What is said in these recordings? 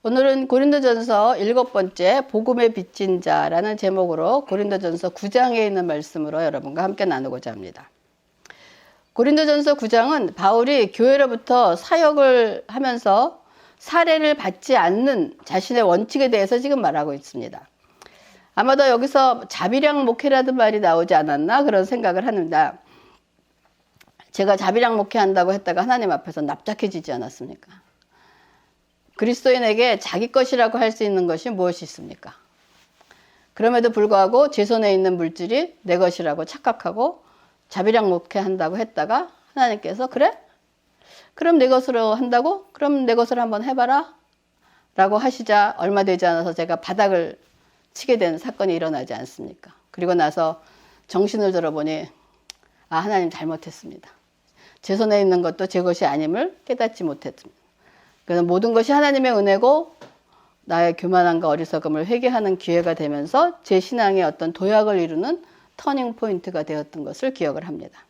오늘은 고린도전서 7번째 복음에 빚진 자라는 제목으로 고린도전서 9장에 있는 말씀으로 여러분과 함께 나누고자 합니다. 고린도전서 9장은 바울이 교회로부터 사역을 하면서 사례를 받지 않는 자신의 원칙에 대해서 지금 말하고 있습니다. 아마도 여기서 자비량 목회라는 말이 나오지 않았나 그런 생각을 합니다. 제가 자비량 목회한다고 했다가 하나님 앞에서 납작해지지 않았습니까? 그리스도인에게 자기 것이라고 할 수 있는 것이 무엇이 있습니까? 그럼에도 불구하고 제 손에 있는 물질이 내 것이라고 착각하고 자비량 목회한다고 했다가 하나님께서 그래? 그럼 내 것으로 한다고? 그럼 내 것으로 한번 해봐라 라고 하시자 얼마 되지 않아서 제가 바닥을 치게 된 사건이 일어나지 않습니까? 그리고 나서 정신을 들어보니 하나님 잘못했습니다. 제 손에 있는 것도 제 것이 아님을 깨닫지 못했습니다. 그래서 모든 것이 하나님의 은혜고 나의 교만함과 어리석음을 회개하는 기회가 되면서 제 신앙의 어떤 도약을 이루는 터닝 포인트가 되었던 것을 기억을 합니다.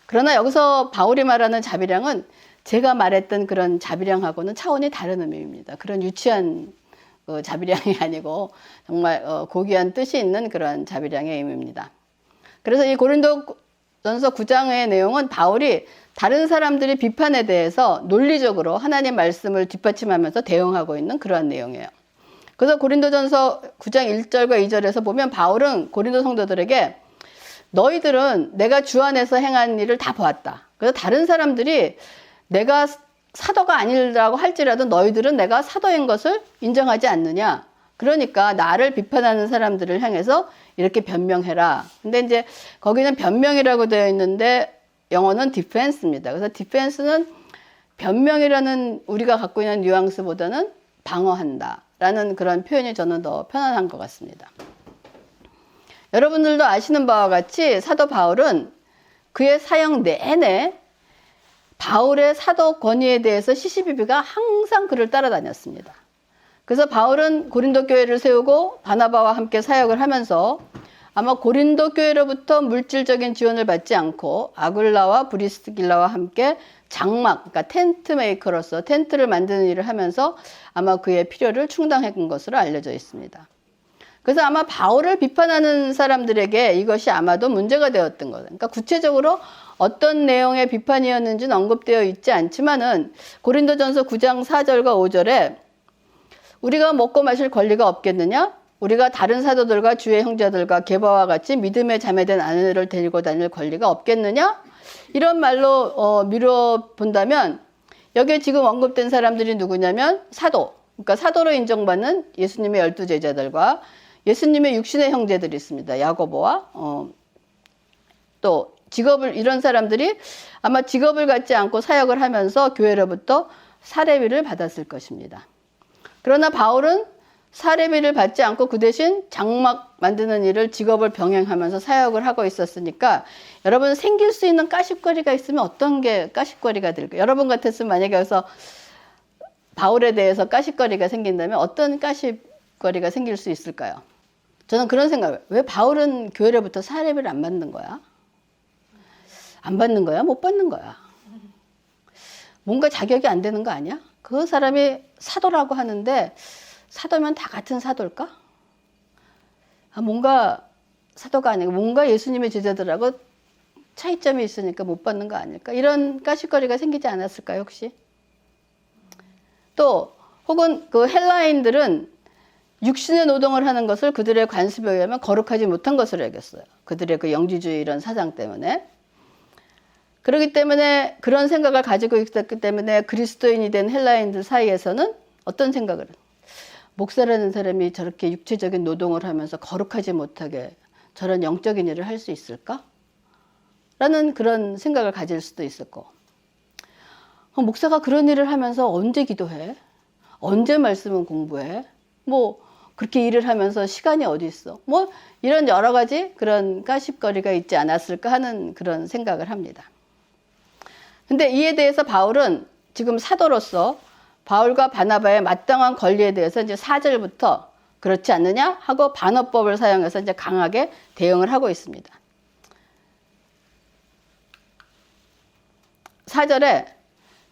그러나 여기서 바울이 말하는 자비량은 제가 말했던 그런 자비량하고는 차원이 다른 의미입니다. 그런 유치한 자비량이 아니고 정말 고귀한 뜻이 있는 그런 자비량의 의미입니다. 그래서 이 고린도전서 9장의 내용은 바울이 다른 사람들의 비판에 대해서 논리적으로 하나님 말씀을 뒷받침하면서 대응하고 있는 그러한 내용이에요. 그래서 고린도전서 9장 1절과 2절에서 보면 바울은 고린도 성도들에게 너희들은 내가 주 안에서 행한 일을 다 보았다. 그래서 다른 사람들이 내가 사도가 아니라고 할지라도 너희들은 내가 사도인 것을 인정하지 않느냐. 그러니까 나를 비판하는 사람들을 향해서 이렇게 변명해라. 근데 이제 거기는 변명이라고 되어 있는데 영어는 디펜스입니다. 그래서 디펜스는 변명이라는 우리가 갖고 있는 뉘앙스보다는 방어한다 라는 그런 표현이 저는 더 편안한 것 같습니다. 여러분들도 아시는 바와 같이 사도 바울은 그의 사역 내내 바울의 사도 권위에 대해서 시시비비가 항상 그를 따라다녔습니다. 그래서 바울은 고린도 교회를 세우고 바나바와 함께 사역을 하면서 아마 고린도 교회로부터 물질적인 지원을 받지 않고 아굴라와 브리스길라와 함께 장막, 그러니까 텐트 메이커로서 텐트를 만드는 일을 하면서 아마 그의 필요를 충당한 것으로 알려져 있습니다. 그래서 아마 바울을 비판하는 사람들에게 이것이 아마도 문제가 되었던 거예요. 그러니까 구체적으로 어떤 내용의 비판이었는지는 언급되어 있지 않지만은 고린도전서 9장 4절과 5절에 우리가 먹고 마실 권리가 없겠느냐? 우리가 다른 사도들과 주의 형제들과 게바와 같이 믿음에 자매된 아내를 데리고 다닐 권리가 없겠느냐? 이런 말로 미뤄본다면 여기에 지금 언급된 사람들이 누구냐면 사도, 그러니까 사도로 인정받는 예수님의 12제자들과 예수님의 육신의 형제들이 있습니다. 야고보와 또 직업을 이런 사람들이 아마 직업을 갖지 않고 사역을 하면서 교회로부터 사례비를 받았을 것입니다. 그러나 바울은 사례비를 받지 않고 그 대신 장막 만드는 일을 직업을 병행하면서 사역을 하고 있었으니까 여러분 생길 수 있는 까십거리가 있으면 어떤 게 까십거리가 될까요? 여러분 같았으면 만약에 여기서 바울에 대해서 까십거리가 생긴다면 어떤 까십거리가 생길 수 있을까요? 저는 그런 생각을 왜 바울은 교회로부터 사례비를 안 받는 거야? 안 받는 거야? 못 받는 거야? 뭔가 자격이 안 되는 거 아니야? 그 사람이 사도라고 하는데 사도면 다 같은 사도일까? 뭔가 사도가 아니고 뭔가 예수님의 제자들하고 차이점이 있으니까 못 받는 거 아닐까? 이런 까짓거리가 생기지 않았을까요, 혹시? 또 혹은 그 헬라인들은 육신의 노동을 하는 것을 그들의 관습에 의하면 거룩하지 못한 것으로 여겼어요. 그들의 그 영지주의 이런 사상 때문에. 그렇기 때문에 그런 생각을 가지고 있었기 때문에 그리스도인이 된 헬라인들 사이에서는 어떤 생각을 목사라는 사람이 저렇게 육체적인 노동을 하면서 거룩하지 못하게 저런 영적인 일을 할 수 있을까? 라는 그런 생각을 가질 수도 있었고 목사가 그런 일을 하면서 언제 기도해? 언제 말씀은 공부해? 뭐 그렇게 일을 하면서 시간이 어디 있어? 뭐 이런 여러 가지 그런 까십거리가 있지 않았을까 하는 그런 생각을 합니다. 근데 이에 대해서 바울은 지금 사도로서 바울과 바나바의 마땅한 권리에 대해서 이제 4절부터 그렇지 않느냐 하고 반어법을 사용해서 이제 강하게 대응을 하고 있습니다. 4절에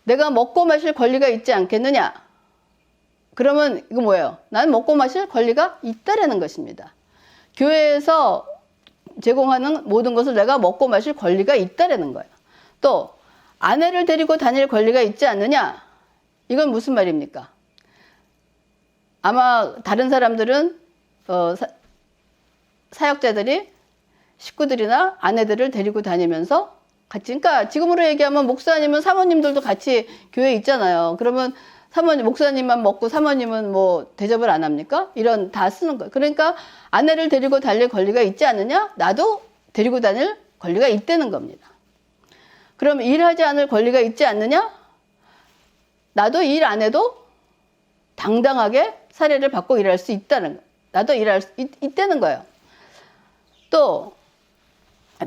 내가 먹고 마실 권리가 있지 않겠느냐? 그러면 이거 뭐예요? 나는 먹고 마실 권리가 있다라는 것입니다. 교회에서 제공하는 모든 것을 내가 먹고 마실 권리가 있다라는 거예요. 또 아내를 데리고 다닐 권리가 있지 않느냐? 이건 무슨 말입니까? 아마 다른 사람들은 사역자들이 식구들이나 아내들을 데리고 다니면서 같이, 그러니까 지금으로 얘기하면 목사님은 사모님들도 같이 교회에 있잖아요. 그러면 사모님, 목사님만 먹고 사모님은 뭐 대접을 안 합니까? 이런 다 쓰는 거예요. 그러니까 아내를 데리고 다닐 권리가 있지 않느냐? 나도 데리고 다닐 권리가 있다는 겁니다. 그럼 일하지 않을 권리가 있지 않느냐? 나도 일 안 해도 당당하게 사례를 받고 일할 수 있다는 거예요. 나도 일할 수 있다는 거예요. 또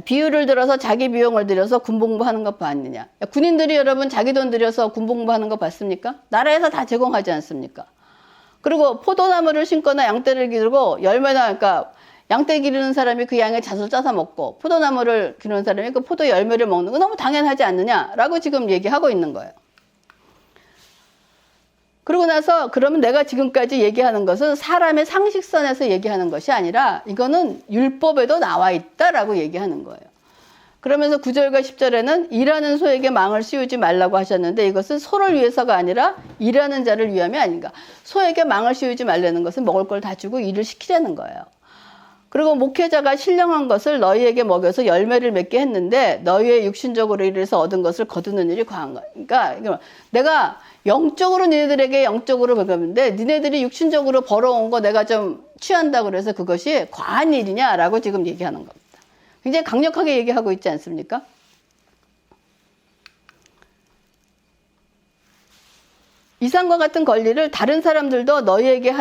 비유를 들어서 자기 비용을 들여서 군복무하는 것 봤느냐? 군인들이 여러분 자기 돈 들여서 군복무하는 거 봤습니까? 나라에서 다 제공하지 않습니까? 그리고 포도나무를 심거나 양떼를 기르고 열매나, 그러니까 양떼 기르는 사람이 그 양의 잣을 짜서 먹고 포도나무를 기르는 사람이 그 포도 열매를 먹는 거 너무 당연하지 않느냐라고 지금 얘기하고 있는 거예요. 그러고 나서 그러면 내가 지금까지 얘기하는 것은 사람의 상식선에서 얘기하는 것이 아니라 이거는 율법에도 나와 있다라고 얘기하는 거예요. 그러면서 9절과 10절에는 일하는 소에게 망을 씌우지 말라고 하셨는데 이것은 소를 위해서가 아니라 일하는 자를 위함이 아닌가. 소에게 망을 씌우지 말라는 것은 먹을 걸 다 주고 일을 시키라는 거예요. 그리고 목회자가 신령한 것을 너희에게 먹여서 열매를 맺게 했는데 너희의 육신적으로 일해서 얻은 것을 거두는 일이 과한 거야. 그러니까 내가 영적으로 니네들에게 영적으로 먹였는데 니네들이 육신적으로 벌어온 거 내가 좀 취한다 그래서 그것이 과한 일이냐라고 지금 얘기하는 겁니다. 굉장히 강력하게 얘기하고 있지 않습니까? 이상과 같은 권리를 다른 사람들도 너희에게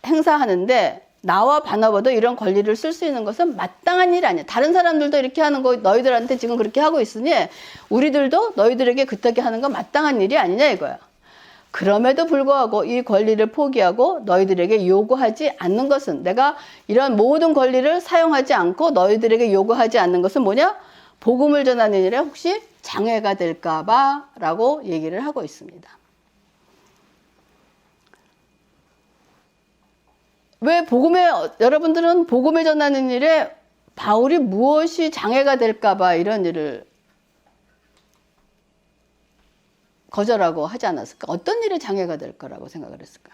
행사하는데 나와 바나바도 이런 권리를 쓸 수 있는 것은 마땅한 일이 아니야. 다른 사람들도 이렇게 하는 거 너희들한테 지금 그렇게 하고 있으니 우리들도 너희들에게 그렇게 하는 건 마땅한 일이 아니냐 이거야. 그럼에도 불구하고 이 권리를 포기하고 너희들에게 요구하지 않는 것은, 내가 이런 모든 권리를 사용하지 않고 너희들에게 요구하지 않는 것은 뭐냐? 복음을 전하는 일에 혹시 장애가 될까 봐 라고 얘기를 하고 있습니다. 왜 여러분들은 복음을 전하는 일에 바울이 무엇이 장애가 될까 봐 이런 일을 거절하고 하지 않았을까? 어떤 일에 장애가 될 거라고 생각을 했을까?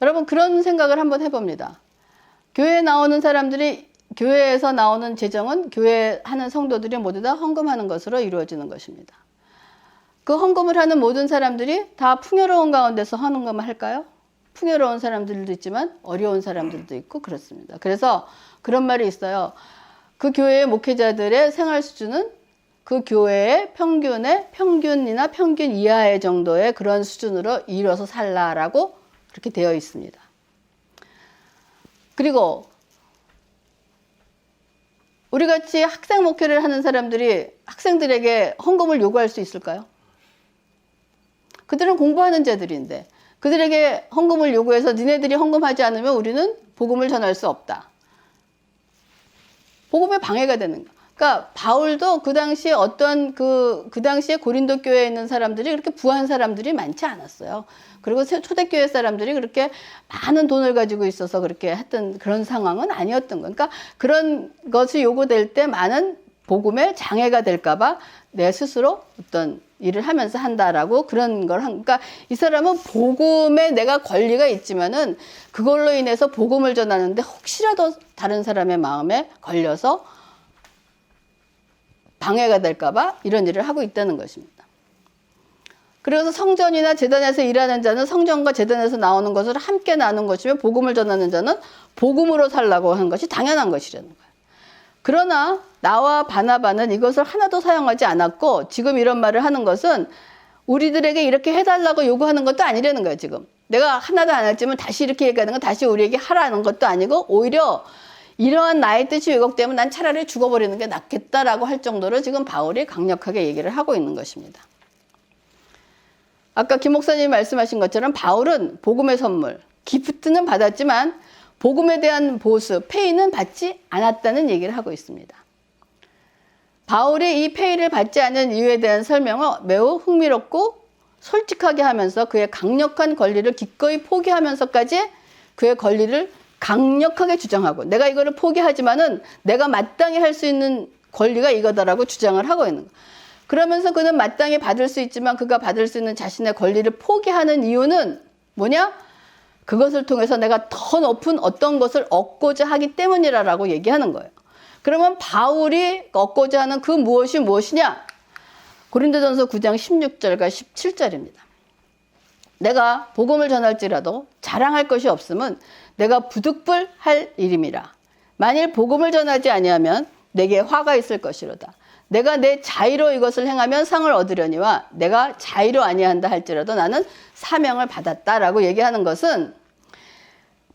여러분 그런 생각을 한번 해봅니다. 교회에 나오는 사람들이, 교회에서 나오는 재정은 교회 하는 성도들이 모두 다 헌금하는 것으로 이루어지는 것입니다. 그 헌금을 하는 모든 사람들이 다 풍요로운 가운데서 헌금을 할까요? 풍요로운 사람들도 있지만 어려운 사람들도 있고 그렇습니다. 그래서 그런 말이 있어요. 그 교회의 목회자들의 생활 수준은 그 교회의 평균이나 평균 이하의 정도의 그런 수준으로 이뤄서 살라라고 그렇게 되어 있습니다. 그리고 우리같이 학생 목회를 하는 사람들이 학생들에게 헌금을 요구할 수 있을까요? 그들은 공부하는 자들인데 그들에게 헌금을 요구해서 니네들이 헌금하지 않으면 우리는 복음을 전할 수 없다. 복음에 방해가 되는 거. 그러니까 바울도 그 당시에 어떤 그 당시에 고린도 교회에 있는 사람들이 그렇게 부한 사람들이 많지 않았어요. 그리고 초대교회 사람들이 그렇게 많은 돈을 가지고 있어서 그렇게 했던 그런 상황은 아니었던 거예요. 그러니까 그런 것이 요구될 때 많은 복음에 장애가 될까봐 내 스스로 어떤 일을 하면서 한다라고 그런 걸 그러니까 이 사람은 복음에 내가 권리가 있지만은 그걸로 인해서 복음을 전하는데 혹시라도 다른 사람의 마음에 걸려서 방해가 될까봐 이런 일을 하고 있다는 것입니다. 그래서 성전이나 제단에서 일하는 자는 성전과 제단에서 나오는 것을 함께 나눈 것이며 복음을 전하는 자는 복음으로 살라고 하는 것이 당연한 것이라는 거예요. 그러나 나와 바나바는 이것을 하나도 사용하지 않았고 지금 이런 말을 하는 것은 우리들에게 이렇게 해달라고 요구하는 것도 아니라는 거예요. 지금 내가 하나도 안 했지만 다시 이렇게 얘기하는 건 다시 우리에게 하라는 것도 아니고 오히려 이러한 나의 뜻이 왜곡되면 난 차라리 죽어버리는 게 낫겠다라고 할 정도로 지금 바울이 강력하게 얘기를 하고 있는 것입니다. 아까 김 목사님이 말씀하신 것처럼 바울은 복음의 선물, 기프트는 받았지만 복음에 대한 보수, 페이는 받지 않았다는 얘기를 하고 있습니다. 바울이 이 페이를 받지 않은 이유에 대한 설명은 매우 흥미롭고 솔직하게 하면서 그의 강력한 권리를 기꺼이 포기하면서까지 그의 권리를 강력하게 주장하고, 내가 이거를 포기하지만은 내가 마땅히 할 수 있는 권리가 이거다라고 주장을 하고 있는 거예요. 그러면서 그는 마땅히 받을 수 있지만 그가 받을 수 있는 자신의 권리를 포기하는 이유는 뭐냐? 그것을 통해서 내가 더 높은 어떤 것을 얻고자 하기 때문이라고 얘기하는 거예요. 그러면 바울이 얻고자 하는 그 무엇이 무엇이냐? 고린도전서 9장 16절과 17절입니다. 내가 복음을 전할지라도 자랑할 것이 없음은 내가 부득불할 일임이라. 만일 복음을 전하지 아니하면 내게 화가 있을 것이로다. 내가 내 자의로 이것을 행하면 상을 얻으려니와 내가 자의로 아니한다 할지라도 나는 사명을 받았다라고 얘기하는 것은,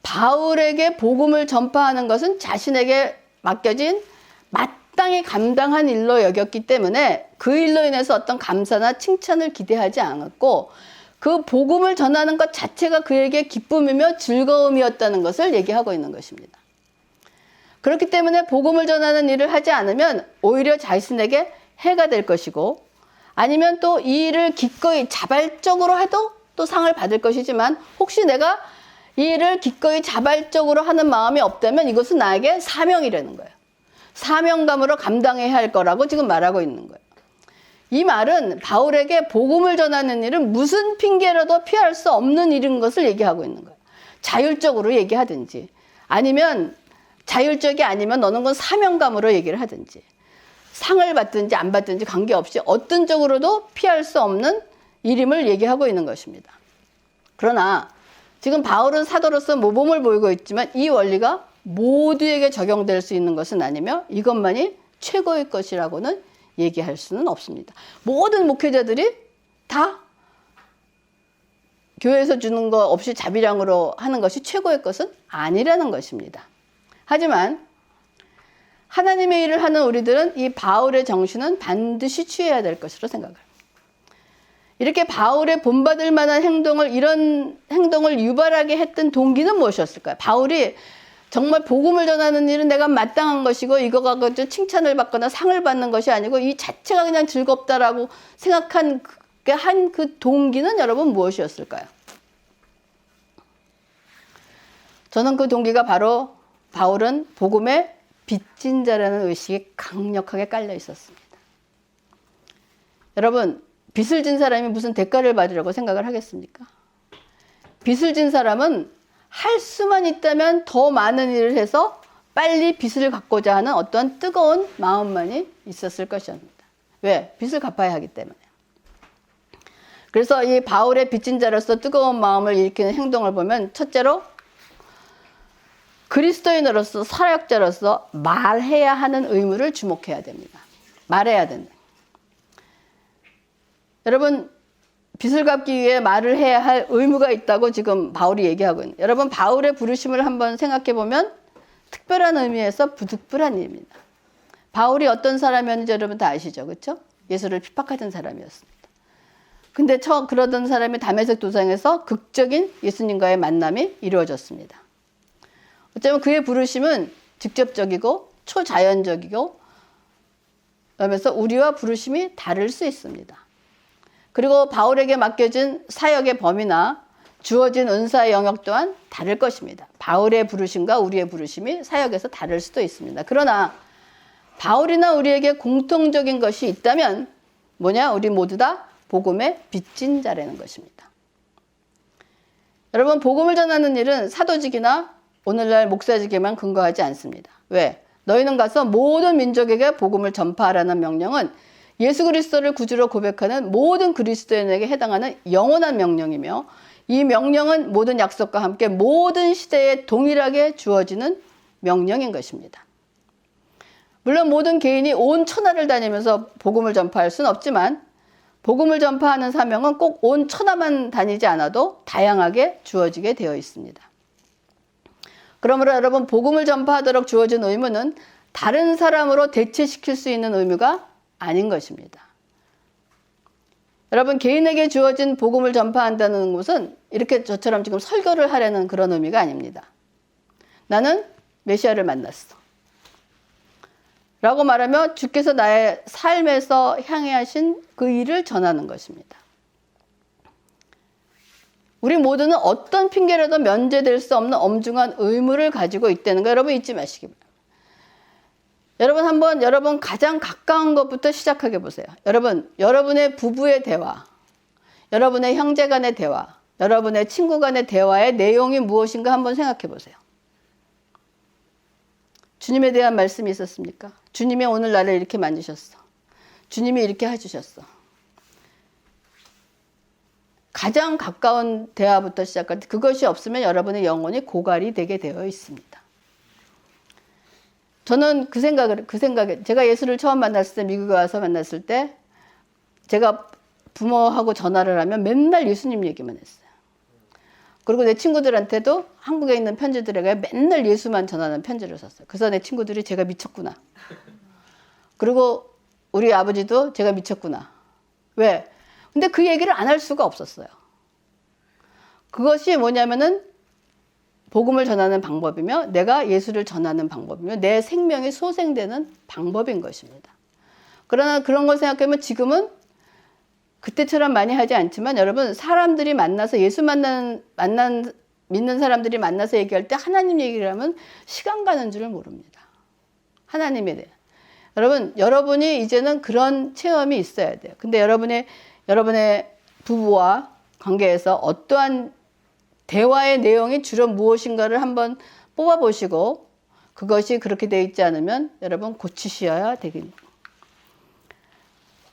바울에게 복음을 전파하는 것은 자신에게 맡겨진 마땅히 감당한 일로 여겼기 때문에 그 일로 인해서 어떤 감사나 칭찬을 기대하지 않았고, 그 복음을 전하는 것 자체가 그에게 기쁨이며 즐거움이었다는 것을 얘기하고 있는 것입니다. 그렇기 때문에 복음을 전하는 일을 하지 않으면 오히려 자신에게 해가 될 것이고, 아니면 또 이 일을 기꺼이 자발적으로 해도 또 상을 받을 것이지만, 혹시 내가 이 일을 기꺼이 자발적으로 하는 마음이 없다면 이것은 나에게 사명이라는 거예요. 사명감으로 감당해야 할 거라고 지금 말하고 있는 거예요. 이 말은 바울에게 복음을 전하는 일은 무슨 핑계로도 피할 수 없는 일인 것을 얘기하고 있는 거예요. 자율적으로 얘기하든지, 아니면 자율적이 아니면 너는 건 사명감으로 얘기를 하든지, 상을 받든지 안 받든지 관계없이 어떤 쪽으로도 피할 수 없는 일임을 얘기하고 있는 것입니다. 그러나 지금 바울은 사도로서 모범을 보이고 있지만 이 원리가 모두에게 적용될 수 있는 것은 아니며 이것만이 최고의 것이라고는 얘기할 수는 없습니다. 모든 목회자들이 다 교회에서 주는 거 없이 자비량으로 하는 것이 최고의 것은 아니라는 것입니다. 하지만 하나님의 일을 하는 우리들은 이 바울의 정신은 반드시 취해야 될 것으로 생각합니다. 이렇게 바울의 본받을 만한 이런 행동을 유발하게 했던 동기는 무엇이었을까요? 바울이 정말 복음을 전하는 일은 내가 마땅한 것이고 이거가 칭찬을 받거나 상을 받는 것이 아니고 이 자체가 그냥 즐겁다라고 생각한 그 동기는 여러분 무엇이었을까요? 저는 그 동기가 바로 바울은 복음의 빚진 자라는 의식이 강력하게 깔려 있었습니다. 여러분, 빚을 진 사람이 무슨 대가를 받으려고 생각을 하겠습니까? 빚을 진 사람은 할 수만 있다면 더 많은 일을 해서 빨리 빚을 갚고자 하는 어떤 뜨거운 마음만이 있었을 것입니다. 왜? 빚을 갚아야 하기 때문에. 그래서 이 바울의 빚진 자로서 뜨거운 마음을 일으키는 행동을 보면, 첫째로 그리스도인으로서 사역자로서 말해야 하는 의무를 주목해야 됩니다. 말해야 된다. 여러분, 빚을 갚기 위해 말을 해야 할 의무가 있다고 지금 바울이 얘기하고 있는. 여러분, 바울의 부르심을 한번 생각해 보면 특별한 의미에서 부득불한 일입니다. 바울이 어떤 사람이었는지 여러분 다 아시죠? 그렇죠? 예수를 핍박하던 사람이었습니다. 근데 그러던 사람이 다메섹 도상에서 극적인 예수님과의 만남이 이루어졌습니다. 어쩌면 그의 부르심은 직접적이고 초자연적이고, 그러면서 우리와 부르심이 다를 수 있습니다. 그리고 바울에게 맡겨진 사역의 범위나 주어진 은사의 영역 또한 다를 것입니다. 바울의 부르심과 우리의 부르심이 사역에서 다를 수도 있습니다. 그러나 바울이나 우리에게 공통적인 것이 있다면 뭐냐? 우리 모두 다 복음의 빚진 자라는 것입니다. 여러분, 복음을 전하는 일은 사도직이나 오늘날 목사직에만 근거하지 않습니다. 왜? 너희는 가서 모든 민족에게 복음을 전파하라는 명령은 예수 그리스도를 구주로 고백하는 모든 그리스도인에게 해당하는 영원한 명령이며, 이 명령은 모든 약속과 함께 모든 시대에 동일하게 주어지는 명령인 것입니다. 물론 모든 개인이 온 천하를 다니면서 복음을 전파할 수는 없지만, 복음을 전파하는 사명은 꼭 온 천하만 다니지 않아도 다양하게 주어지게 되어 있습니다. 그러므로 여러분, 복음을 전파하도록 주어진 의무는 다른 사람으로 대체시킬 수 있는 의무가 아닌 것입니다. 여러분, 개인에게 주어진 복음을 전파한다는 것은 이렇게 저처럼 지금 설교를 하려는 그런 의미가 아닙니다. 나는 메시아를 만났어 라고 말하며 주께서 나의 삶에서 향해 하신 그 일을 전하는 것입니다. 우리 모두는 어떤 핑계라도 면제될 수 없는 엄중한 의무를 가지고 있다는 거 여러분 잊지 마시기 바랍니다. 여러분 한번 여러분 가장 가까운 것부터 시작하게 보세요. 여러분, 여러분의 부부의 대화, 여러분의 형제 간의 대화, 여러분의 친구 간의 대화의 내용이 무엇인가 한번 생각해 보세요. 주님에 대한 말씀이 있었습니까? 주님이 오늘 나를 이렇게 만지셨어. 주님이 이렇게 해주셨어. 가장 가까운 대화부터 시작할 때 그것이 없으면 여러분의 영혼이 고갈이 되게 되어 있습니다. 저는 그 생각에 제가 예수를 처음 만났을 때 미국에 와서 만났을 때 제가 부모하고 전화를 하면 맨날 예수님 얘기만 했어요. 그리고 내 친구들한테도 한국에 있는 편지들에게 맨날 예수만 전하는 편지를 썼어요. 그래서 내 친구들이 제가 미쳤구나. 그리고 우리 아버지도 제가 미쳤구나. 왜? 근데 그 얘기를 안 할 수가 없었어요. 그것이 뭐냐면은 복음을 전하는 방법이며 내가 예수를 전하는 방법이며 내 생명이 소생되는 방법인 것입니다. 그러나 그런 걸 생각하면 지금은 그때처럼 많이 하지 않지만 여러분 사람들이 만나서 예수 믿는 사람들이 만나서 얘기할 때 하나님 얘기를 하면 시간 가는 줄을 모릅니다. 하나님에 대해. 여러분이 이제는 그런 체험이 있어야 돼요. 근데 여러분의 부부와 관계에서 어떠한 대화의 내용이 주로 무엇인가를 한번 뽑아보시고 그것이 그렇게 되어 있지 않으면 여러분 고치셔야 되겠네요.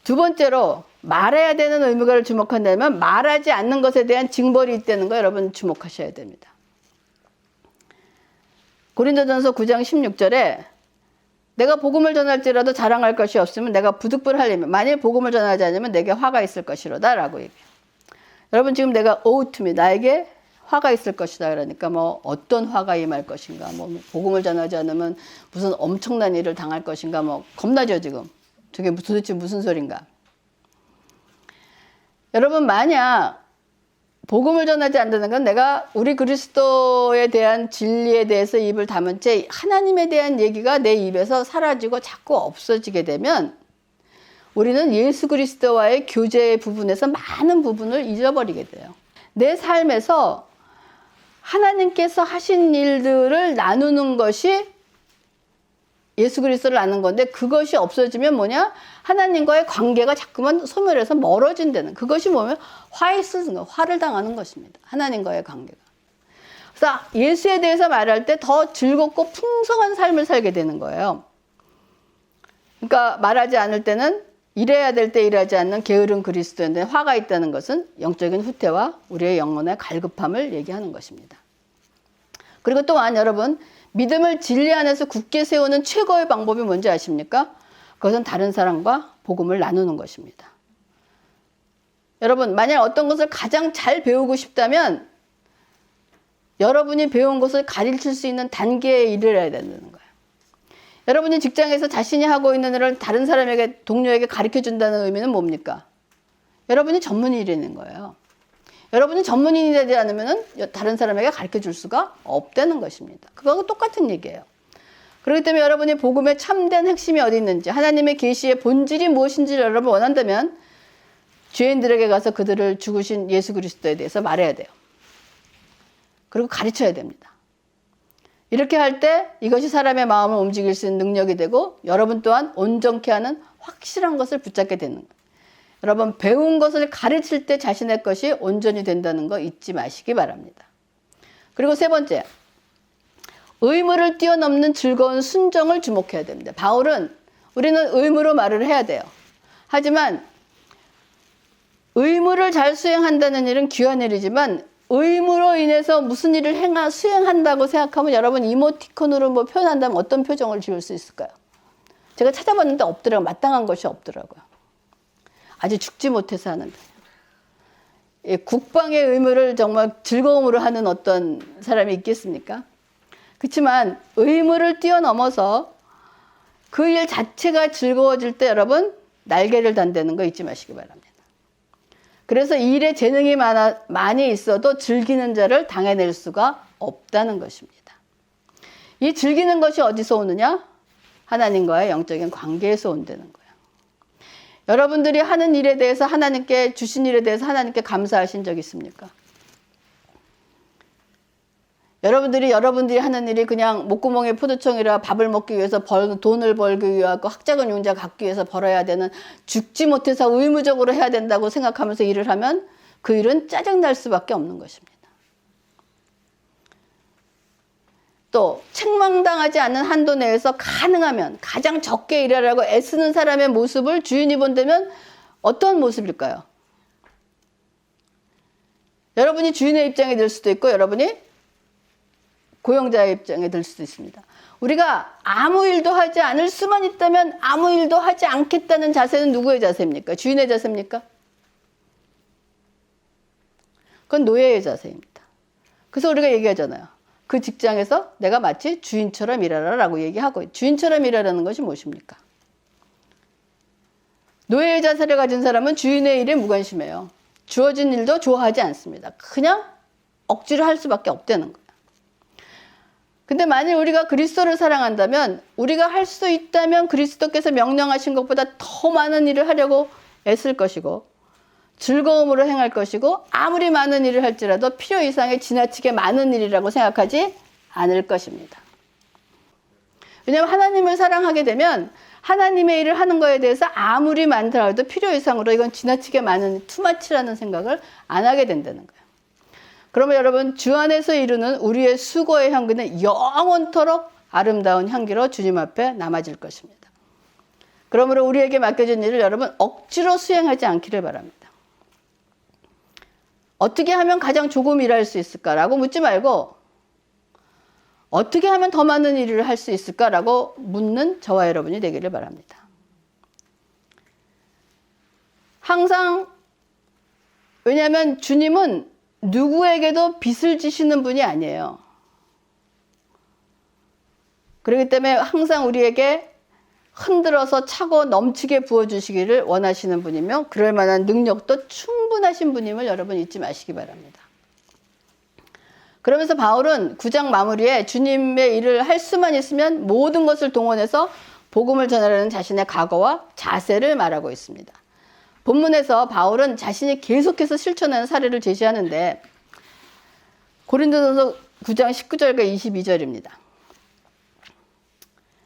두 번째로 말해야 되는 의무가를 주목한다면 말하지 않는 것에 대한 징벌이 있다는 거 여러분 주목하셔야 됩니다. 고린도전서 9장 16절에 내가 복음을 전할지라도 자랑할 것이 없으면 내가 부득불하려면 만일 복음을 전하지 않으면 내게 화가 있을 것이로다 라고 얘기해요. 여러분 지금 내가 오우투미 나에게 화가 있을 것이다 그러니까 뭐 어떤 화가 임할 것인가 뭐 복음을 전하지 않으면 무슨 엄청난 일을 당할 것인가 뭐 겁나죠 지금. 저게 도대체 무슨 소린가. 여러분 만약 복음을 전하지 않는다는 건 내가 우리 그리스도에 대한 진리에 대해서 입을 다문 채 하나님에 대한 얘기가 내 입에서 사라지고 자꾸 없어지게 되면 우리는 예수 그리스도와의 교제의 부분에서 많은 부분을 잊어버리게 돼요. 내 삶에서 하나님께서 하신 일들을 나누는 것이 예수 그리스도를 아는 건데 그것이 없어지면 뭐냐? 하나님과의 관계가 자꾸만 소멸해서 멀어진다는 그것이 뭐냐면 화를 당하는 것입니다. 하나님과의 관계가. 그래서 예수에 대해서 말할 때 더 즐겁고 풍성한 삶을 살게 되는 거예요. 그러니까 말하지 않을 때는 일해야 될 때 일하지 않는 게으른 그리스도인데 화가 있다는 것은 영적인 후퇴와 우리의 영혼의 갈급함을 얘기하는 것입니다. 그리고 또한 여러분 믿음을 진리 안에서 굳게 세우는 최고의 방법이 뭔지 아십니까? 그것은 다른 사람과 복음을 나누는 것입니다. 여러분 만약 어떤 것을 가장 잘 배우고 싶다면 여러분이 배운 것을 가르칠 수 있는 단계에 이르러야 된다는 거예요. 여러분이 직장에서 자신이 하고 있는 일을 다른 사람에게 동료에게 가르쳐 준다는 의미는 뭡니까? 여러분이 전문인이라는 거예요. 여러분이 전문인이 되지 않으면 다른 사람에게 가르쳐 줄 수가 없다는 것입니다. 그거하고 똑같은 얘기예요. 그렇기 때문에 여러분이 복음의 참된 핵심이 어디 있는지 하나님의 계시의 본질이 무엇인지를 여러분 원한다면 죄인들에게 가서 그들을 죽으신 예수 그리스도에 대해서 말해야 돼요. 그리고 가르쳐야 됩니다. 이렇게 할 때 이것이 사람의 마음을 움직일 수 있는 능력이 되고 여러분 또한 온전케 하는 확실한 것을 붙잡게 되는 거예요. 여러분 배운 것을 가르칠 때 자신의 것이 온전히 된다는 거 잊지 마시기 바랍니다. 그리고 세 번째, 의무를 뛰어넘는 즐거운 순종을 주목해야 됩니다. 바울은 우리는 의무로 말을 해야 돼요. 하지만 의무를 잘 수행한다는 일은 귀한 일이지만 의무로 인해서 무슨 일을 수행한다고 생각하면 여러분 이모티콘으로 뭐 표현한다면 어떤 표정을 지을 수 있을까요? 제가 찾아봤는데 없더라고요. 마땅한 것이 없더라고요. 아주 죽지 못해서 하는데. 국방의 의무를 정말 즐거움으로 하는 어떤 사람이 있겠습니까? 그렇지만 의무를 뛰어넘어서 그 일 자체가 즐거워질 때 여러분 날개를 단다는 거 잊지 마시기 바랍니다. 그래서 이 일에 재능이 많이 있어도 즐기는 자를 당해낼 수가 없다는 것입니다. 이 즐기는 것이 어디서 오느냐? 하나님과의 영적인 관계에서 온다는 거예요. 여러분들이 하는 일에 대해서 하나님께 주신 일에 대해서 하나님께 감사하신 적 있습니까? 여러분들이 하는 일이 그냥 목구멍에 포도청이라 밥을 먹기 위해서 돈을 벌기 위하고 학자금 융자 갖기 위해서 벌어야 되는, 죽지 못해서 의무적으로 해야 된다고 생각하면서 일을 하면 그 일은 짜증날 수밖에 없는 것입니다. 또 책망당하지 않는 한도 내에서 가능하면 가장 적게 일하라고 애쓰는 사람의 모습을 주인이 본다면 어떤 모습일까요? 여러분이 주인의 입장에 들 수도 있고 여러분이 고용자의 입장에 들 수도 있습니다. 우리가 아무 일도 하지 않을 수만 있다면 아무 일도 하지 않겠다는 자세는 누구의 자세입니까? 주인의 자세입니까? 그건 노예의 자세입니다. 그래서 우리가 얘기하잖아요. 그 직장에서 내가 마치 주인처럼 일하라 라고 얘기하고, 주인처럼 일하라는 것이 무엇입니까? 노예의 자세를 가진 사람은 주인의 일에 무관심해요. 주어진 일도 좋아하지 않습니다. 그냥 억지로 할 수밖에 없다는 거예요. 근데 만일 우리가 그리스도를 사랑한다면, 우리가 할 수 있다면 그리스도께서 명령하신 것보다 더 많은 일을 하려고 애쓸 것이고 즐거움으로 행할 것이고, 아무리 많은 일을 할지라도 필요 이상의 지나치게 많은 일이라고 생각하지 않을 것입니다. 왜냐하면 하나님을 사랑하게 되면 하나님의 일을 하는 거에 대해서 아무리 많더라도 필요 이상으로 이건 지나치게 많은 투마치라는 생각을 안 하게 된다는 거예요. 그러면 여러분, 주 안에서 이루는 우리의 수고의 향기는 영원토록 아름다운 향기로 주님 앞에 남아질 것입니다. 그러므로 우리에게 맡겨진 일을 여러분 억지로 수행하지 않기를 바랍니다. 어떻게 하면 가장 조금 일할 수 있을까라고 묻지 말고 어떻게 하면 더 많은 일을 할 수 있을까라고 묻는 저와 여러분이 되기를 바랍니다. 항상, 왜냐하면 주님은 누구에게도 빚을 지시는 분이 아니에요. 그렇기 때문에 항상 우리에게 흔들어서 차고 넘치게 부어주시기를 원하시는 분이며 그럴 만한 능력도 충분하신 분임을 여러분 잊지 마시기 바랍니다. 그러면서 바울은 9장 마무리에 주님의 일을 할 수만 있으면 모든 것을 동원해서 복음을 전하려는 자신의 각오와 자세를 말하고 있습니다. 본문에서 바울은 자신이 계속해서 실천하는 사례를 제시하는데 고린도전서 9장 19절과 22절입니다.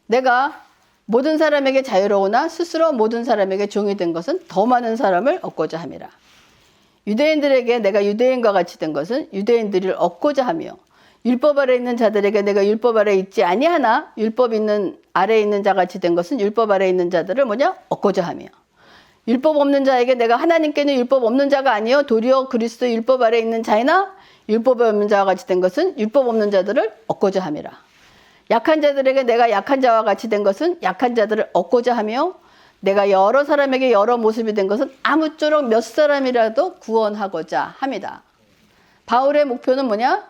내가 모든 사람에게 자유로우나 스스로 모든 사람에게 종이 된 것은 더 많은 사람을 얻고자 함이라. 유대인들에게 내가 유대인과 같이 된 것은 유대인들을 얻고자 하며, 율법 아래 있는 자들에게 내가 율법 아래 있지 아니하나 율법 있는 아래 있는 자 같이 된 것은 율법 아래 있는 자들을 얻고자 하며, 율법 없는 자에게 내가 하나님께는 율법 없는 자가 아니요 도리어 그리스도 율법 아래 있는 자이나 율법이 없는 자와 같이 된 것은 율법 없는 자들을 얻고자 함이라. 약한 자들에게 내가 약한 자와 같이 된 것은 약한 자들을 얻고자 하며, 내가 여러 사람에게 여러 모습이 된 것은 아무쪼록 몇 사람이라도 구원하고자 합니다. 바울의 목표는 뭐냐?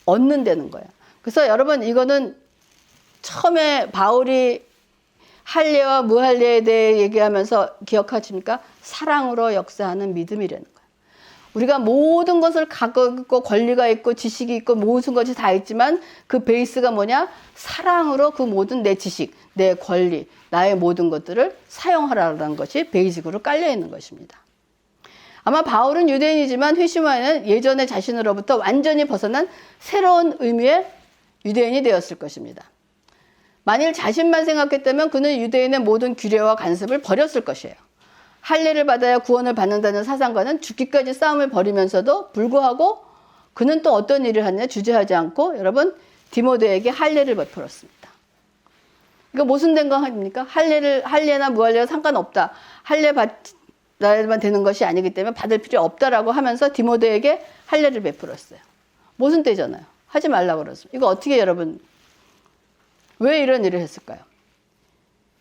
얻는 데는 거예요. 그래서 여러분, 이거는 처음에 바울이 할례와 무할례에 대해 얘기하면서 기억하십니까? 사랑으로 역사하는 믿음이라는 거예요. 우리가 모든 것을 갖고 있고 권리가 있고 지식이 있고 모든 것이 다 있지만 그 베이스가 뭐냐? 사랑으로 그 모든 내 지식, 내 권리, 나의 모든 것들을 사용하라는 것이 베이직으로 깔려 있는 것입니다. 아마 바울은 유대인이지만 회심하에는 예전의 자신으로부터 완전히 벗어난 새로운 의미의 유대인이 되었을 것입니다. 만일 자신만 생각했다면 그는 유대인의 모든 규례와 관습을 버렸을 것이에요. 할례를 받아야 구원을 받는다는 사상과는 죽기까지 싸움을 벌이면서도 불구하고 그는 또 어떤 일을 하느냐 주저하지 않고 여러분 디모데에게 할례를 베풀었습니다. 이거 모순된 거 아닙니까? 할례나 무할례나 상관없다. 할례 받아야만 되는 것이 아니기 때문에 받을 필요 없다라고 하면서 디모데에게 할례를 베풀었어요. 모순되잖아요. 하지 말라고 그랬습니다. 이거 어떻게 여러분 왜 이런 일을 했을까요?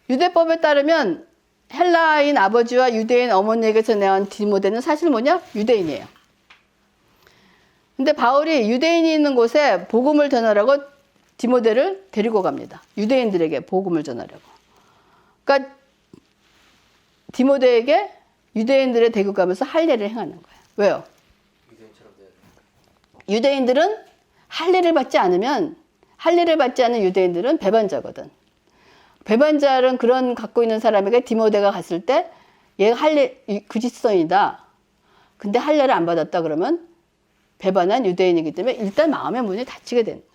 유대법에 따르면 헬라인 아버지와 유대인 어머니에게서 내온 디모데는 사실 뭐냐? 유대인이에요. 근데 바울이 유대인이 있는 곳에 복음을 전하라고 디모데를 데리고 갑니다. 유대인들에게 복음을 전하려고. 그러니까 디모데에게 유대인들의 데리고 가면서 할례를 행하는 거예요. 왜요? 유대인들은 할례를 받지 않는 유대인들은 배반자거든. 배반자는 그런 갖고 있는 사람에게 디모데가 갔을 때 얘가 할례 그리스도인이다. 근데 할례를 안 받았다 그러면 배반한 유대인이기 때문에 일단 마음의 문이 닫히게 되는 거예요.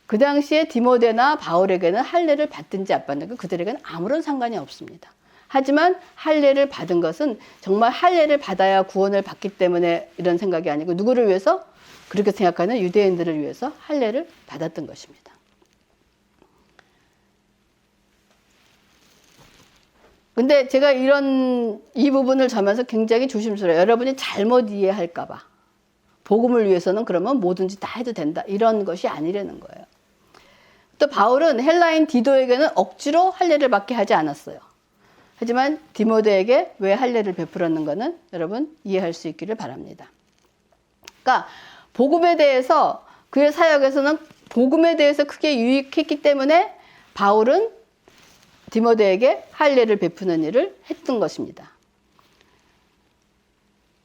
그 당시에 디모데나 바울에게는 할례를 받든지 안 받든지 그들에게는 아무런 상관이 없습니다. 하지만 할례를 받은 것은 정말 할례를 받아야 구원을 받기 때문에 이런 생각이 아니고 누구를 위해서? 그렇게 생각하는 유대인들을 위해서 할례를 받았던 것입니다. 근데 제가 이 부분을 전면서 굉장히 조심스러워요. 여러분이 잘못 이해할까 봐. 복음을 위해서는 그러면 뭐든지 다 해도 된다. 이런 것이 아니라는 거예요. 또 바울은 헬라인 디도에게는 억지로 할례를 받게 하지 않았어요. 하지만 디모데에게 왜 할례를 베풀었는가는 여러분 이해할 수 있기를 바랍니다. 그러니까 복음에 대해서 그의 사역에서는 복음에 대해서 크게 유익했기 때문에 바울은 디모데에게 할례를 베푸는 일을 했던 것입니다.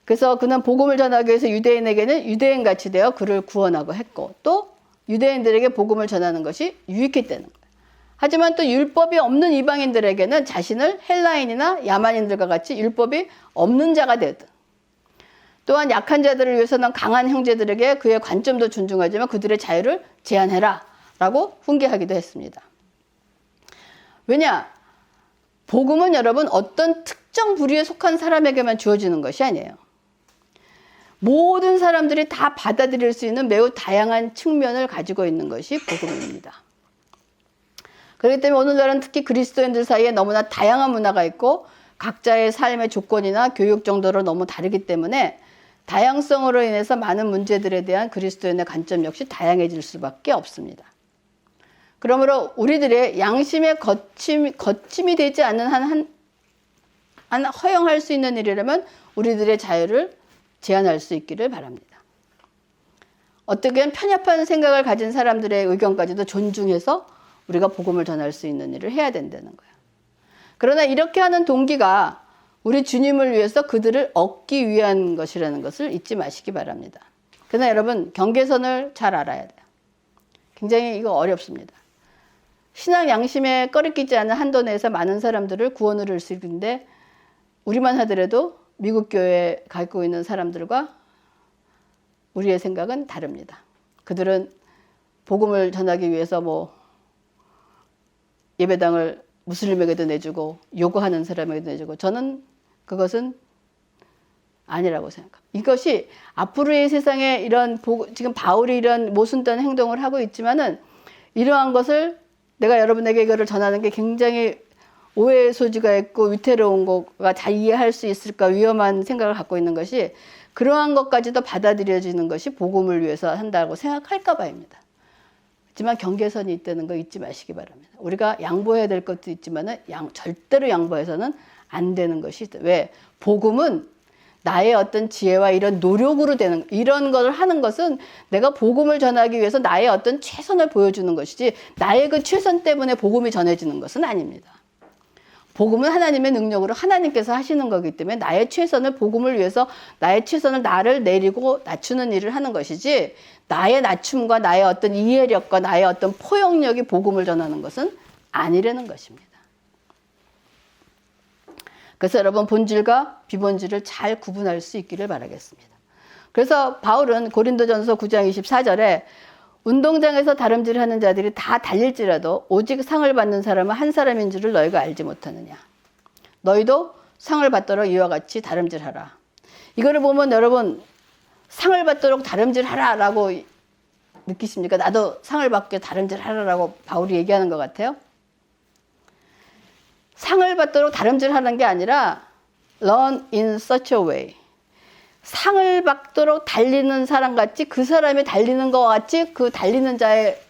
그래서 그는 복음을 전하기 위해서 유대인에게는 유대인같이 되어 그를 구원하고 했고 또 유대인들에게 복음을 전하는 것이 유익했다는 거예요. 하지만 또 율법이 없는 이방인들에게는 자신을 헬라인이나 야만인들과 같이 율법이 없는 자가 되든 또한 약한 자들을 위해서는 강한 형제들에게 그의 관점도 존중하지만 그들의 자유를 제한해라 라고 훈계하기도 했습니다. 왜냐? 복음은 여러분 어떤 특정 부류에 속한 사람에게만 주어지는 것이 아니에요. 모든 사람들이 다 받아들일 수 있는 매우 다양한 측면을 가지고 있는 것이 복음입니다. 그렇기 때문에 오늘날은 특히 그리스도인들 사이에 너무나 다양한 문화가 있고 각자의 삶의 조건이나 교육 정도로 너무 다르기 때문에 다양성으로 인해서 많은 문제들에 대한 그리스도인의 관점 역시 다양해질 수밖에 없습니다. 그러므로 우리들의 양심의 거침이 되지 않는 한 허용할 수 있는 일이라면 우리들의 자유를 제한할 수 있기를 바랍니다. 어떻게 편협한 생각을 가진 사람들의 의견까지도 존중해서 우리가 복음을 전할 수 있는 일을 해야 된다는 거예요. 그러나 이렇게 하는 동기가 우리 주님을 위해서 그들을 얻기 위한 것이라는 것을 잊지 마시기 바랍니다. 그러나 여러분 경계선을 잘 알아야 돼요. 굉장히 이거 어렵습니다. 신앙 양심에 꺼리끼지 않은 한도 내에서 많은 사람들을 구원을 할 수 있는데 우리만 하더라도 미국 교회에 갖고 있는 사람들과 우리의 생각은 다릅니다. 그들은 복음을 전하기 위해서 예배당을 무슬림에게도 내주고 요구하는 사람에게도 내주고 저는 그것은 아니라고 생각합니다. 이것이 앞으로의 세상에 지금 바울이 이런 모순된 행동을 하고 있지만은 이러한 것을 내가 여러분에게 이거를 전하는 게 굉장히 오해의 소지가 있고 위태로운 거가 잘 이해할 수 있을까 위험한 생각을 갖고 있는 것이 그러한 것까지도 받아들여지는 것이 복음을 위해서 한다고 생각할까 봐입니다. 하지만 경계선이 있다는 거 잊지 마시기 바랍니다. 우리가 양보해야 될 것도 있지만 절대로 양보해서는 안 되는 것이 있다. 왜? 복음은 나의 어떤 지혜와 이런 노력으로 되는 이런 걸 하는 것은 내가 복음을 전하기 위해서 나의 어떤 최선을 보여주는 것이지 나의 그 최선 때문에 복음이 전해지는 것은 아닙니다. 복음은 하나님의 능력으로 하나님께서 하시는 거기 때문에 나의 최선을 복음을 위해서 나의 최선을 나를 내리고 낮추는 일을 하는 것이지 나의 낮춤과 나의 어떤 이해력과 나의 어떤 포용력이 복음을 전하는 것은 아니라는 것입니다. 그래서 여러분 본질과 비본질을 잘 구분할 수 있기를 바라겠습니다. 그래서 바울은 고린도전서 9장 24절에 운동장에서 다름질하는 자들이 다 달릴지라도 오직 상을 받는 사람은 한 사람인 줄을 너희가 알지 못하느냐. 너희도 상을 받도록 이와 같이 다름질하라. 이거를 보면 여러분 상을 받도록 다름질하라 라고 느끼십니까? 나도 상을 받게 다름질하라 라고 바울이 얘기하는 것 같아요. 상을 받도록 다름질하는 게 아니라 run in such a way. 상을 받도록 달리는 사람 같이 그 사람이 달리는 것 같이 그 달리는 자의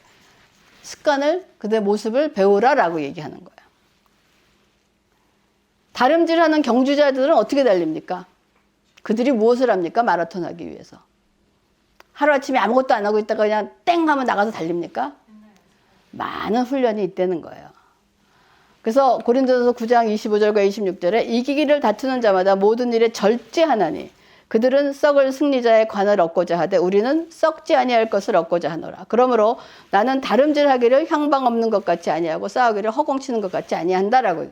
습관을 그들의 모습을 배우라라고 얘기하는 거예요. 다름질하는 경주자들은 어떻게 달립니까? 그들이 무엇을 합니까? 마라톤 하기 위해서. 하루아침에 아무것도 안 하고 있다가 그냥 땡 하면 나가서 달립니까? 많은 훈련이 있다는 거예요. 그래서 고린도전서 9장 25절과 26절에 이기기를 다투는 자마다 모든 일에 절제하나니 그들은 썩을 승리자의 관을 얻고자 하되 우리는 썩지 아니할 것을 얻고자 하노라. 그러므로 나는 다름질하기를 향방 없는 것 같이 아니하고 싸우기를 허공치는 것 같이 아니한다라고.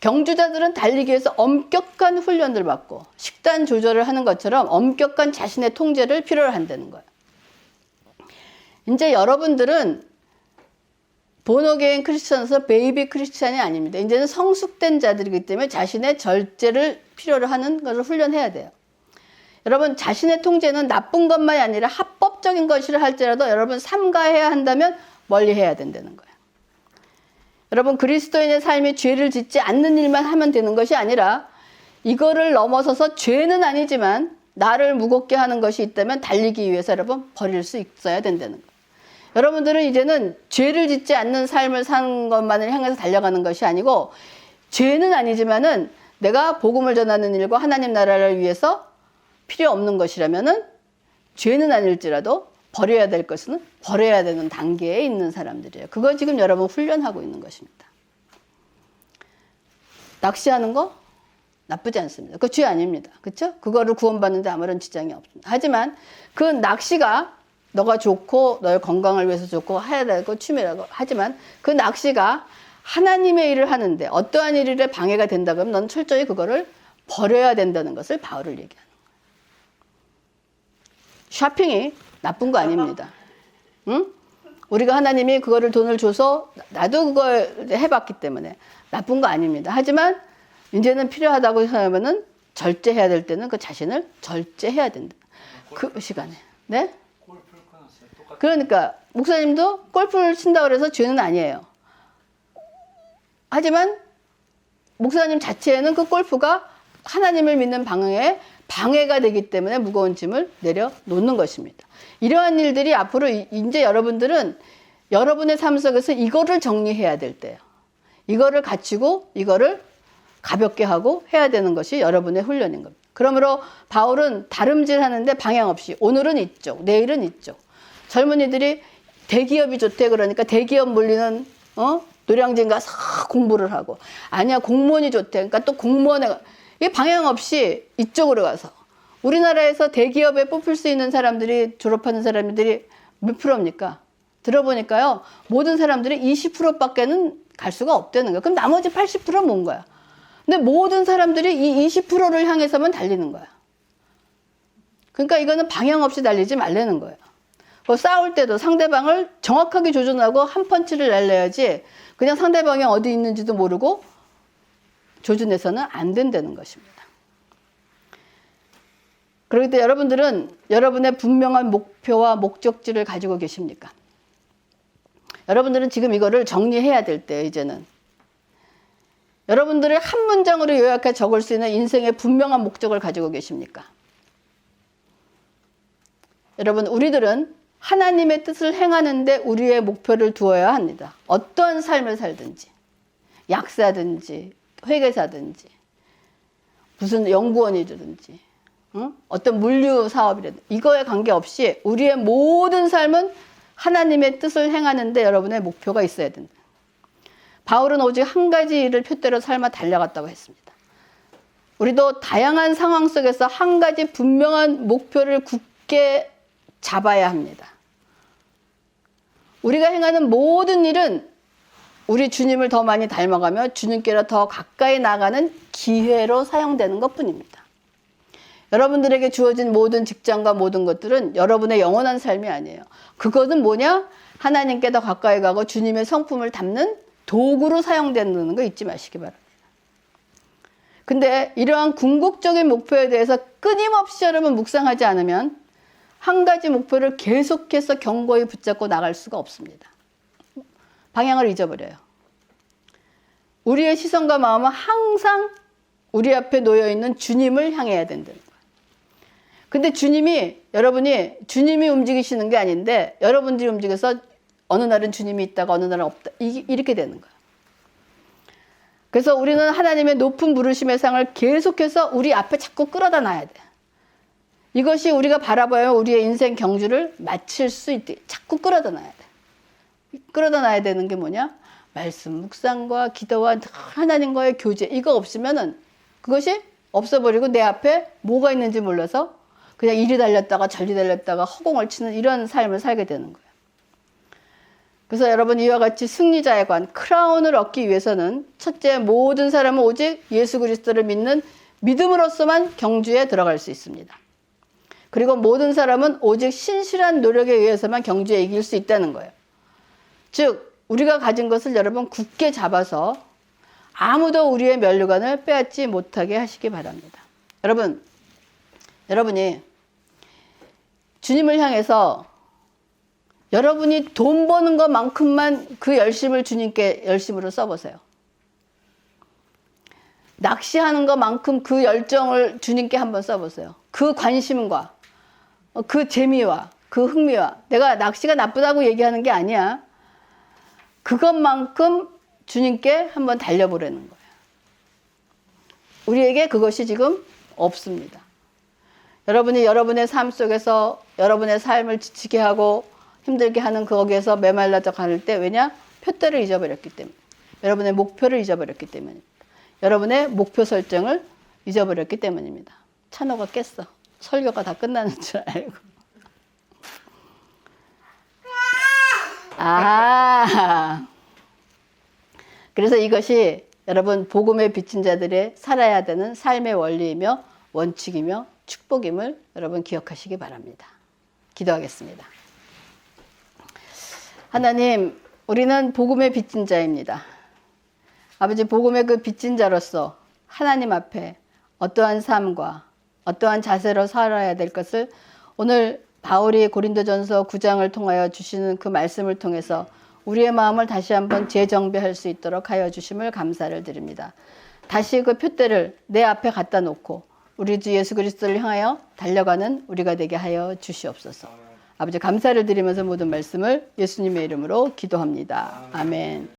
경주자들은 달리기 위해서 엄격한 훈련을 받고 식단 조절을 하는 것처럼 엄격한 자신의 통제를 필요로 한다는 거예요. 이제 여러분들은 본어게인 크리스천에서 베이비 크리스천이 아닙니다. 이제는 성숙된 자들이기 때문에 자신의 절제를 필요로 하는 것을 훈련해야 돼요. 여러분, 자신의 통제는 나쁜 것만이 아니라 합법적인 것이라 할지라도 여러분 삼가해야 한다면 멀리해야 된다는 거예요. 여러분, 그리스도인의 삶이 죄를 짓지 않는 일만 하면 되는 것이 아니라 이거를 넘어서서 죄는 아니지만 나를 무겁게 하는 것이 있다면 달리기 위해서 여러분 버릴 수 있어야 된다는 거예요. 여러분들은 이제는 죄를 짓지 않는 삶을 사는 것만을 향해서 달려가는 것이 아니고 죄는 아니지만은 내가 복음을 전하는 일과 하나님 나라를 위해서 필요 없는 것이라면은 죄는 아닐지라도 버려야 될 것은 버려야 되는 단계에 있는 사람들이에요. 그거 지금 여러분 훈련하고 있는 것입니다. 낚시하는 거 나쁘지 않습니다. 그거 죄 아닙니다. 그렇죠? 그거를 구원받는데 아무런 지장이 없습니다. 하지만 그 낚시가 너가 좋고 너의 건강을 위해서 좋고 해야 되고 취미라고 하지만 그 낚시가 하나님의 일을 하는데 어떠한 일에 방해가 된다 그러면 넌 철저히 그거를 버려야 된다는 것을 바울을 얘기하는 거예요. 쇼핑이 나쁜 거 아닙니다. 응? 우리가 하나님이 그거를 돈을 줘서 나도 그걸 해봤기 때문에 나쁜 거 아닙니다. 하지만 이제는 필요하다고 생각하면은 절제해야 될 때는 그 자신을 절제해야 된다. 그 시간에. 네? 그러니까 목사님도 골프를 친다고 해서 죄는 아니에요. 하지만 목사님 자체에는 그 골프가 하나님을 믿는 방향에 방해가 되기 때문에 무거운 짐을 내려놓는 것입니다. 이러한 일들이 앞으로 이제 여러분들은 여러분의 삶 속에서 이거를 정리해야 될 때예요. 이거를 갖추고 이거를 가볍게 하고 해야 되는 것이 여러분의 훈련인 겁니다. 그러므로 바울은 다름질하는데 방향 없이 오늘은 이쪽, 내일은 이쪽. 젊은이들이 대기업이 좋대 그러니까 대기업 몰리는 노량진 가서 공부를 하고 아니야 공무원이 좋대 그러니까 또 공무원에 이 방향 없이 이쪽으로 가서 우리나라에서 대기업에 뽑힐 수 있는 사람들이 졸업하는 사람들이 몇 프로입니까? 들어보니까요 모든 사람들이 20%밖에는 갈 수가 없다는 거야. 그럼 나머지 80%는 뭔 거야? 근데 모든 사람들이 이 20%를 향해서만 달리는 거야. 그러니까 이거는 방향 없이 달리지 말라는 거예요. 싸울 때도 상대방을 정확하게 조준하고 한 펀치를 날려야지 그냥 상대방이 어디 있는지도 모르고 조준해서는 안 된다는 것입니다. 그렇기 때문에 여러분들은 여러분의 분명한 목표와 목적지를 가지고 계십니까? 여러분들은 지금 이거를 정리해야 될 때예요, 이제는. 여러분들이 한 문장으로 요약해 적을 수 있는 인생의 분명한 목적을 가지고 계십니까? 여러분, 우리들은 하나님의 뜻을 행하는데 우리의 목표를 두어야 합니다. 어떠한 삶을 살든지, 약사든지, 회계사든지, 무슨 연구원이든지, 어떤 물류 사업이라든지, 이거에 관계없이 우리의 모든 삶은 하나님의 뜻을 행하는데 여러분의 목표가 있어야 된다. 바울은 오직 한 가지 일을 표대로 삶아 달려갔다고 했습니다. 우리도 다양한 상황 속에서 한 가지 분명한 목표를 굳게 잡아야 합니다. 우리가 행하는 모든 일은 우리 주님을 더 많이 닮아가며 주님께로 더 가까이 나가는 기회로 사용되는 것뿐입니다. 여러분들에게 주어진 모든 직장과 모든 것들은 여러분의 영원한 삶이 아니에요. 그것은 뭐냐? 하나님께 더 가까이 가고 주님의 성품을 담는 도구로 사용되는 거 잊지 마시기 바랍니다. 근데 이러한 궁극적인 목표에 대해서 끊임없이 여러분 묵상하지 않으면 한 가지 목표를 계속해서 견고히 붙잡고 나갈 수가 없습니다. 방향을 잊어버려요. 우리의 시선과 마음은 항상 우리 앞에 놓여있는 주님을 향해야 된다는 거예요. 근데 여러분이 주님이 움직이시는 게 아닌데 여러분들이 움직여서 어느 날은 주님이 있다가 어느 날은 없다. 이렇게 되는 거예요. 그래서 우리는 하나님의 높은 부르심의 상을 계속해서 우리 앞에 자꾸 끌어다 놔야 돼. 이것이 우리가 바라봐야 우리의 인생 경주를 마칠 수 있게 자꾸 끌어다 놔야 돼. 끌어다 놔야 되는 게 뭐냐? 말씀, 묵상과 기도와 하나님과의 교제. 이거 없으면은 그것이 없어버리고 내 앞에 뭐가 있는지 몰라서 그냥 이리 달렸다가 저리 달렸다가 허공을 치는 이런 삶을 살게 되는 거예요. 그래서 여러분 이와 같이 승리자의 관, 크라운을 얻기 위해서는 첫째, 모든 사람은 오직 예수 그리스도를 믿는 믿음으로서만 경주에 들어갈 수 있습니다. 그리고 모든 사람은 오직 신실한 노력에 의해서만 경주에 이길 수 있다는 거예요. 즉 우리가 가진 것을 여러분 굳게 잡아서 아무도 우리의 면류관을 빼앗지 못하게 하시기 바랍니다. 여러분이 주님을 향해서 여러분이 돈 버는 것만큼만 그 열심을 주님께 열심으로 써보세요. 낚시하는 것만큼 그 열정을 주님께 한번 써보세요. 그 관심과 그 재미와 그 흥미와, 내가 낚시가 나쁘다고 얘기하는 게 아니야. 그것만큼 주님께 한번 달려보라는 거예요. 우리에게 그것이 지금 없습니다. 여러분이 여러분의 삶 속에서 여러분의 삶을 지치게 하고 힘들게 하는 거기에서 메말라져 가는 때, 왜냐? 표대를 잊어버렸기 때문에. 여러분의 목표를 잊어버렸기 때문입니다. 여러분의 목표 설정을 잊어버렸기 때문입니다. 찬호가 깼어. 설교가 다 끝나는 줄 알고. 그래서 이것이 여러분 복음의 빚진 자들의 살아야 되는 삶의 원리이며 원칙이며 축복임을 여러분 기억하시기 바랍니다. 기도하겠습니다. 하나님, 우리는 복음의 빚진 자입니다. 아버지, 복음의 그 빚진 자로서 하나님 앞에 어떠한 삶과 어떠한 자세로 살아야 될 것을 오늘 바울이 고린도전서 9장을 통하여 주시는 그 말씀을 통해서 우리의 마음을 다시 한번 재정비할 수 있도록 하여 주심을 감사를 드립니다. 다시 그 표대를 내 앞에 갖다 놓고 우리 주 예수 그리스도를 향하여 달려가는 우리가 되게 하여 주시옵소서. 아버지, 감사를 드리면서 모든 말씀을 예수님의 이름으로 기도합니다. 아멘.